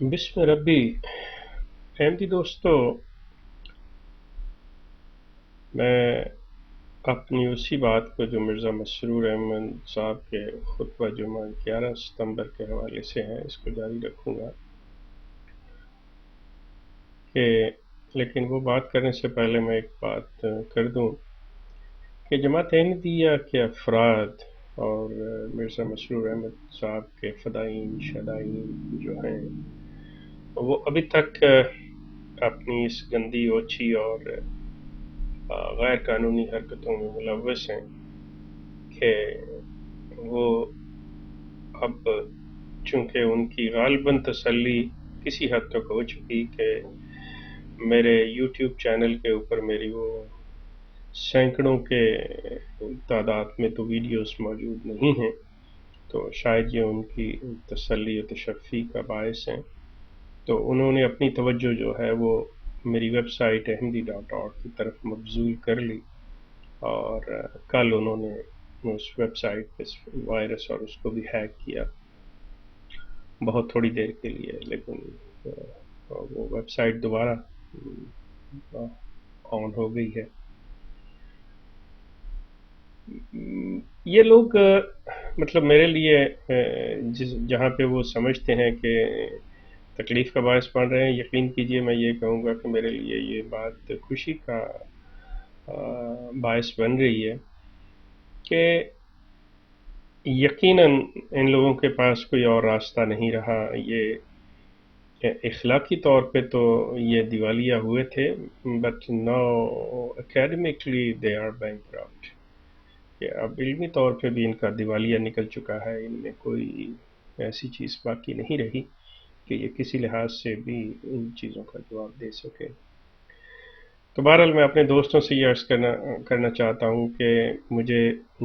بسم ربی احمدی دوستو، میں اپنی اسی بات کو جو مرزا مسرور احمد صاحب کے خطبہ جمعہ 11 ستمبر کے حوالے سے ہے اس کو جاری رکھوں گا کہ لیکن وہ بات کرنے سے پہلے میں ایک بات کر دوں کہ جماعت احمدیہ کے افراد اور مرزا مسرور احمد صاحب کے فدائین شدائین جو ہیں وہ ابھی تک اپنی اس گندی اوچھی اور غیر قانونی حرکتوں میں ملوث ہیں کہ وہ اب چونکہ ان کی غالباً تسلی کسی حد تک ہو چکی کہ میرے یوٹیوب چینل کے اوپر میری وہ سینکڑوں کے تعداد میں تو ویڈیوز موجود نہیں ہیں، تو شاید یہ ان کی تسلی و تشفی کا باعث ہیں۔ تو انہوں نے اپنی توجہ جو ہے وہ میری ویب سائٹ ahmadi.org کی طرف مبذول کر لی، اور کل انہوں نے اس ویب سائٹ پہ وائرس اور اس کو بھی ہیک کیا، بہت تھوڑی دیر کے لیے، لیکن وہ ویب سائٹ دوبارہ آن ہو گئی ہے۔ یہ لوگ مطلب میرے لیے جہاں پہ وہ سمجھتے ہیں کہ تکلیف کا باعث بن رہے ہیں، یقین کیجئے میں یہ کہوں گا کہ میرے لیے یہ بات خوشی کا باعث بن رہی ہے کہ یقیناً ان لوگوں کے پاس کوئی اور راستہ نہیں رہا۔ یہ اخلاقی طور پہ تو یہ دیوالیہ ہوئے تھے، but no academically they are bankrupt, کہ اب علمی طور پہ بھی ان کا دیوالیہ نکل چکا ہے، ان میں کوئی ایسی چیز باقی نہیں رہی کہ یہ کسی لحاظ سے بھی ان چیزوں کا جواب دے سکے۔ تو بہرحال میں اپنے دوستوں سے یہ عرض کرنا چاہتا ہوں کہ مجھے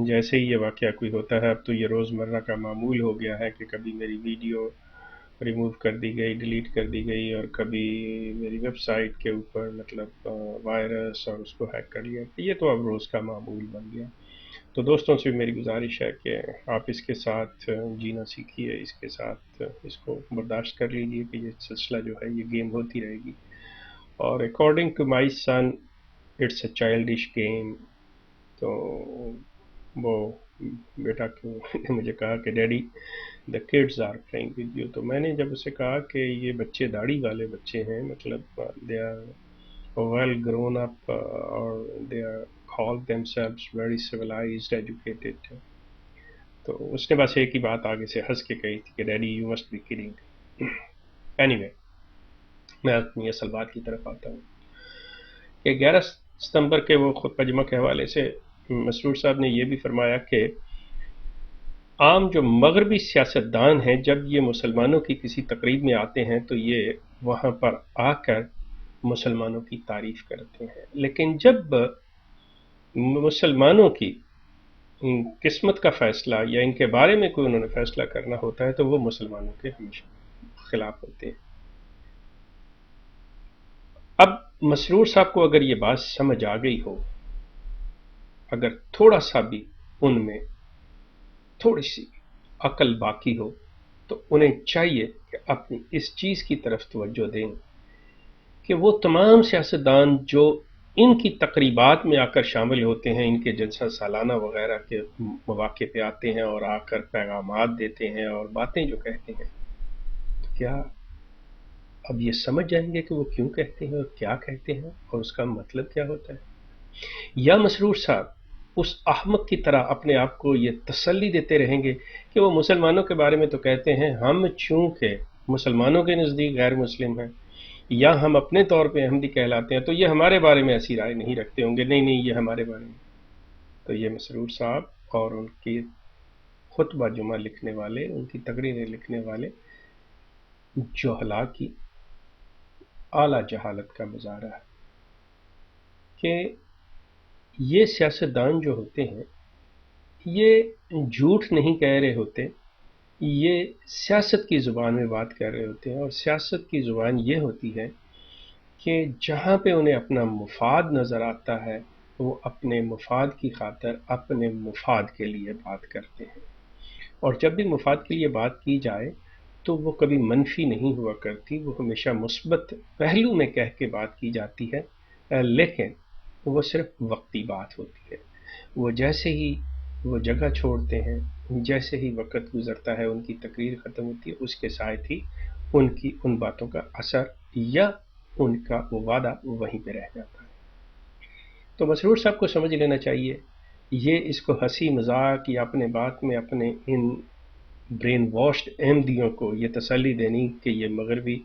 جیسے ہی یہ واقعہ کوئی ہوتا ہے، اب تو یہ روزمرہ کا معمول ہو گیا ہے کہ کبھی میری ویڈیو ریموو کر دی گئی، ڈیلیٹ کر دی گئی، اور کبھی میری ویب سائٹ کے اوپر مطلب وائرس اور اس کو ہیک کر لیا۔ یہ تو اب روز کا معمول بن گیا۔ تو دوستوں سے میری گزارش ہے کہ آپ اس کے ساتھ جینا سیکھیے، اس کے ساتھ اس کو برداشت کر لیجیے کہ یہ سلسلہ جو ہے یہ گیم ہوتی رہے گی، اور according to my son it's a childish game. تو وہ بیٹا نے مجھے کہا کہ daddy the kids are playing with you، تو میں نے جب اسے کہا کہ یہ بچے داڑھی والے بچے ہیں، مطلب they are well grown up اور they are call themselves very civilized educated، تو اس نے بس ایک ہی بات آگے سے ہنس کے کہی تھی کہ daddy you must be kidding. Anyway, میں اپنی اصل بات کی طرف آتا ہوں کہ 11 ستمبر کے وہ خطبہ جمعہ کے حوالے سے مسرور صاحب نے یہ بھی فرمایا کہ عام جو مغربی سیاستدان ہیں جب یہ مسلمانوں کی کسی تقریب میں آتے ہیں تو یہ وہاں پر آ کر مسلمانوں کی تعریف کرتے ہیں، لیکن جب مسلمانوں کی قسمت کا فیصلہ یا ان کے بارے میں کوئی انہوں نے فیصلہ کرنا ہوتا ہے تو وہ مسلمانوں کے ہمیشہ خلاف ہوتے ہیں۔ اب مسرور صاحب کو اگر یہ بات سمجھ آ گئی ہو، اگر تھوڑا سا بھی ان میں تھوڑی سی عقل باقی ہو، تو انہیں چاہیے کہ اپنی اس چیز کی طرف توجہ دیں کہ وہ تمام سیاستدان جو ان کی تقریبات میں آ کر شامل ہوتے ہیں، ان کے جلسہ سالانہ وغیرہ کے مواقع پہ آتے ہیں اور آ کر پیغامات دیتے ہیں اور باتیں جو کہتے ہیں، تو کیا اب یہ سمجھ جائیں گے کہ وہ کیوں کہتے ہیں اور کیا کہتے ہیں اور اس کا مطلب کیا ہوتا ہے؟ یا مسرور صاحب اس احمق کی طرح اپنے آپ کو یہ تسلی دیتے رہیں گے کہ وہ مسلمانوں کے بارے میں تو کہتے ہیں، ہم چونکہ مسلمانوں کے نزدیک غیر مسلم ہیں یا ہم اپنے طور پہ احمدی کہلاتے ہیں تو یہ ہمارے بارے میں ایسی رائے نہیں رکھتے ہوں گے، نہیں یہ ہمارے بارے میں۔ تو یہ مسرور صاحب اور ان کی خطبہ جمعہ لکھنے والے، ان کی تقریریں لکھنے والے جہلا کی اعلیٰ جہالت کا مظاہرہ ہے کہ یہ سیاستدان جو ہوتے ہیں یہ جھوٹ نہیں کہہ رہے ہوتے، یہ سیاست کی زبان میں بات کر رہے ہوتے ہیں، اور سیاست کی زبان یہ ہوتی ہے کہ جہاں پہ انہیں اپنا مفاد نظر آتا ہے وہ اپنے مفاد کی خاطر اپنے مفاد کے لیے بات کرتے ہیں، اور جب بھی مفاد کے لیے بات کی جائے تو وہ کبھی منفی نہیں ہوا کرتی، وہ ہمیشہ مثبت پہلو میں کہہ کے بات کی جاتی ہے، لیکن وہ صرف وقتی بات ہوتی ہے۔ وہ جیسے ہی وہ جگہ چھوڑتے ہیں، جیسے ہی وقت گزرتا ہے، ان کی تقریر ختم ہوتی ہے، اس کے ساتھ ہی ان باتوں کا اثر یا ان کا وہ وعدہ وہیں پہ رہ جاتا ہے۔ تو مسرور صاحب کو سمجھ لینا چاہیے، یہ اس کو ہنسی مذاق یا اپنے بات میں اپنے ان برین واشڈ احمدیوں کو یہ تسلی دینی کہ یہ مغربی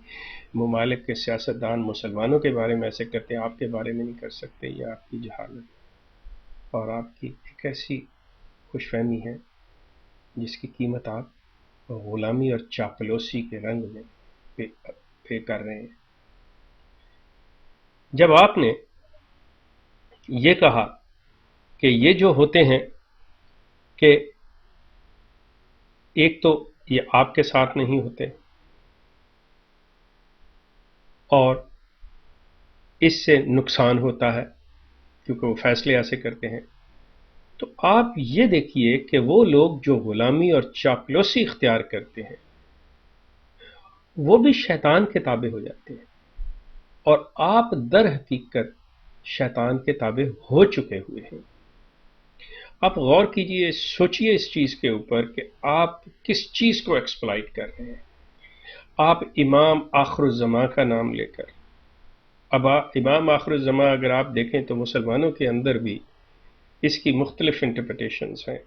ممالک کے سیاستدان مسلمانوں کے بارے میں ایسے کرتے ہیں، آپ کے بارے میں نہیں کر سکتے، یہ آپ کی جہالت اور آپ کی ایک ایسی خوش فہمی ہے جس کی قیمت آپ غلامی اور چاپلوسی کے رنگ میں پے کر رہے ہیں۔ جب آپ نے یہ کہا کہ یہ جو ہوتے ہیں کہ ایک تو یہ آپ کے ساتھ نہیں ہوتے اور اس سے نقصان ہوتا ہے کیونکہ وہ فیصلے ایسے کرتے ہیں، تو آپ یہ دیکھیے کہ وہ لوگ جو غلامی اور چاپلوسی اختیار کرتے ہیں وہ بھی شیطان کے تابع ہو جاتے ہیں، اور آپ در حقیقت شیطان کے تابع ہو چکے ہوئے ہیں۔ آپ غور کیجئے، سوچئے اس چیز کے اوپر کہ آپ کس چیز کو ایکسپلائٹ کر رہے ہیں۔ آپ امام آخر الزماں کا نام لے کر، اب امام آخر الزماں اگر آپ دیکھیں تو مسلمانوں کے اندر بھی اس کی مختلف انٹرپریٹیشنز ہیں۔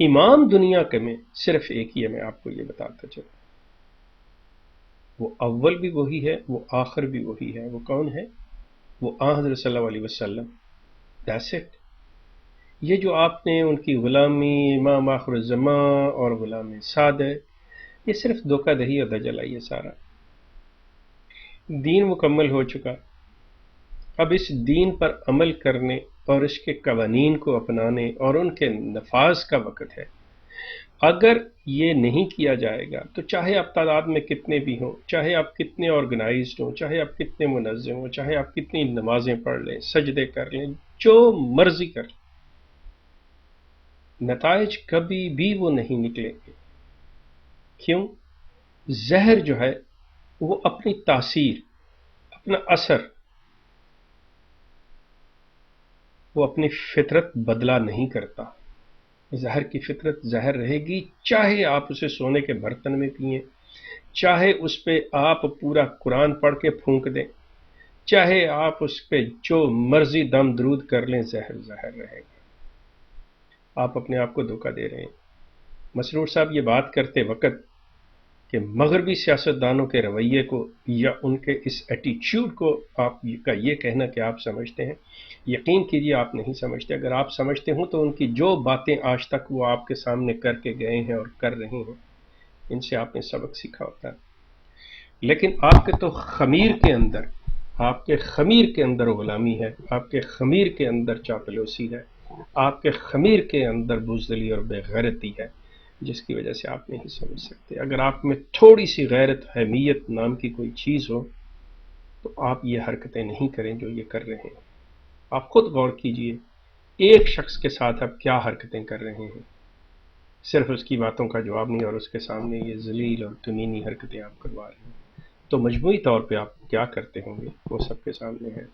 امام دنیا کے میں صرف ایک ہی ہے، میں آپ کو یہ بتاتا چلوں، وہ اول بھی وہی ہے، وہ آخر بھی وہی ہے۔ وہ کون ہے؟ وہ حضرت صلی اللہ علیہ وسلم۔ That's it۔ یہ جو آپ نے ان کی غلامی، امام آخر الزماں اور غلام صادق، یہ صرف دھوکہ دہی اور دجل ہے۔ یہ سارا دین مکمل ہو چکا، اب اس دین پر عمل کرنے اور اس کے قوانین کو اپنانے اور ان کے نفاذ کا وقت ہے۔ اگر یہ نہیں کیا جائے گا تو چاہے آپ تعداد میں کتنے بھی ہوں، چاہے آپ کتنے آرگنائزڈ ہوں، چاہے آپ کتنے منظم ہوں، چاہے آپ کتنی نمازیں پڑھ لیں، سجدے کر لیں، جو مرضی کر لیں، نتائج کبھی بھی وہ نہیں نکلیں گے۔ کیوں؟ زہر جو ہے وہ اپنی تاثیر، اپنا اثر، وہ اپنی فطرت بدلا نہیں کرتا۔ زہر کی فطرت زہر رہے گی، چاہے آپ اسے سونے کے برتن میں پئیں، چاہے اس پہ آپ پورا قرآن پڑھ کے پھونک دیں، چاہے آپ اس پہ جو مرضی دم درود کر لیں، زہر زہر رہے گا۔ آپ اپنے آپ کو دھوکہ دے رہے ہیں۔ مسرور صاحب یہ بات کرتے وقت کہ مغربی سیاستدانوں کے رویے کو یا ان کے اس ایٹیچیوڈ کو آپ کا یہ کہنا کہ آپ سمجھتے ہیں، یقین کیجیے آپ نہیں سمجھتے۔ اگر آپ سمجھتے ہوں تو ان کی جو باتیں آج تک وہ آپ کے سامنے کر کے گئے ہیں اور کر رہے ہیں، ان سے آپ نے سبق سیکھا ہوتا ہے۔ لیکن آپ کے تو خمیر کے اندر، آپ کے خمیر کے اندر غلامی ہے، آپ کے خمیر کے اندر چاپلوسی ہے، آپ کے خمیر کے اندر بزدلی اور بے غیرتی ہے، جس کی وجہ سے آپ نہیں سمجھ سکتے۔ اگر آپ میں تھوڑی سی غیرت، حمیت نام کی کوئی چیز ہو تو آپ یہ حرکتیں نہیں کریں جو یہ کر رہے ہیں۔ آپ خود غور کیجئے، ایک شخص کے ساتھ آپ کیا حرکتیں کر رہے ہیں، صرف اس کی باتوں کا جواب نہیں، اور اس کے سامنے یہ ذلیل اور کمینی حرکتیں آپ کروا رہے ہیں، تو مجموعی طور پہ آپ کیا کرتے ہوں گے وہ سب کے سامنے ہے۔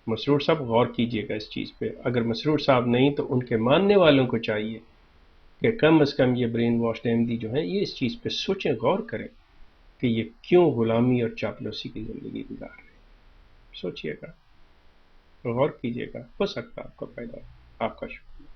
مسرور صاحب غور کیجئے گا اس چیز پہ۔ اگر مسرور صاحب نہیں تو ان کے ماننے والوں کو چاہیے کہ کم از کم یہ برین واشڈ احمدی جو ہیں یہ اس چیز پہ سوچیں، غور کریں کہ یہ کیوں غلامی اور چاپلوسی کی زندگی گزار رہے ہیں۔ سوچئے گا، غور کیجئے گا، ہو سکتا ہے آپ کا فائدہ ہو۔ آپ کا شکریہ۔